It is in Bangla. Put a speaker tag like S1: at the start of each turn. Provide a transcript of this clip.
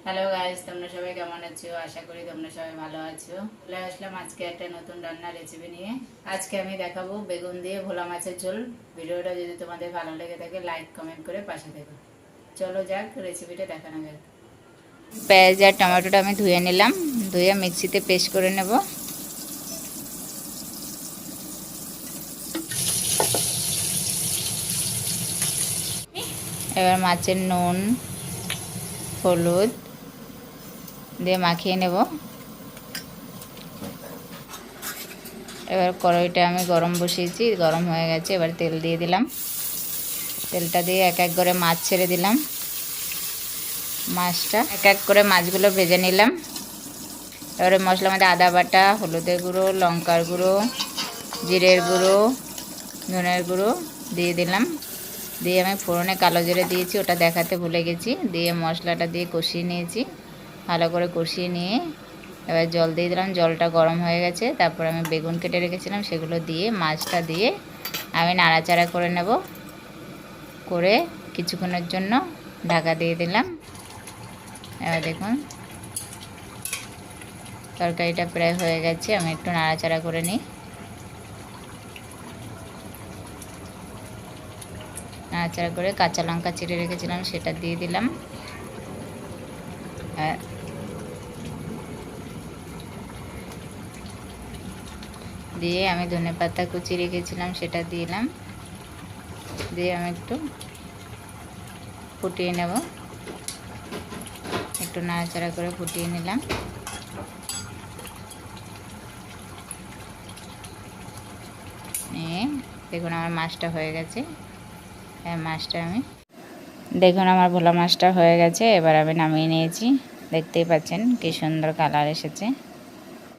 S1: হ্যালো গাইস, তোমরা সবাই কেমন আছো? আশা করি তোমরা সবাই ভালো আছো। চলে আসলাম আজকে একটা নতুন রান্নার রেসিপি নিয়ে। আজকে আমি দেখাবো বেগুন দিয়ে ভোলা মাছের ঝোল। ভিডিওটা যদি তোমাদের ভালো লেগে থাকে লাইক কমেন্ট করে পাশে থেকো। চলো যাক, রেসিপিটা দেখানো যাক। পেঁয়াজ আর টমেটোটা আমি ধুয়ে নিলাম, ধুয়ে মিক্সিতে পেস্ট করে নেব। এবার মাছের নুন হলুদ দিয়ে মাখিয়ে নেব। এবার কড়াইটা আমি গরম বসিয়েছি, গরম হয়ে গেছে। এবার তেল দিয়ে দিলাম, তেলটা দিয়ে এক এক করে মাছ ছেড়ে দিলাম। মাছটা এক এক করে মাছগুলো ভেজে নিলাম। এবারে মশলার মধ্যে আদা বাটা, হলুদের গুঁড়ো, লঙ্কার গুঁড়ো, জিরের গুঁড়ো, ধনের গুঁড়ো দিয়ে দিলাম। দিয়ে আমি ফোড়নে কালো জিরে দিয়েছি, ওটা দেখাতে ভুলে গেছি। দিয়ে মশলাটা দিয়ে কষিয়ে নিয়েছি, ভালো করে কষিয়ে নিয়ে এবার জল দিয়ে দিলাম। জলটা গরম হয়ে গেছে। তারপর আমি বেগুন কেটে রেখেছিলাম, সেগুলো দিয়ে মাছটা দিয়ে আমি নাড়াচাড়া করে নেব। করে কিছুক্ষণের জন্য ঢাকা দিয়ে দিলাম। এবার দেখুন তরকারিটা প্রায় হয়ে গেছে। আমি একটু নাড়াচাড়া করে নিই। নাড়াচাড়া করে কাঁচা লঙ্কা চিড়ে রেখেছিলাম সেটা দিয়ে দিলাম। দিয়ে আমি ধনেপাতা কুচি রেখেছিলাম সেটা দিলাম। দিয়ে আমি একটু ফুটিয়ে নেব। একটু নাড়াচাড়া করে ফুটিয়ে নিলাম। দেখুন আমার মাছটা হয়ে গেছে। মাছটা আমি দেখুন আমার ভোলা মাছটা হয়ে গেছে। এবার আমি নামিয়ে নিয়েছি। দেখতেই পাচ্ছেন কি সুন্দর কালার এসেছে।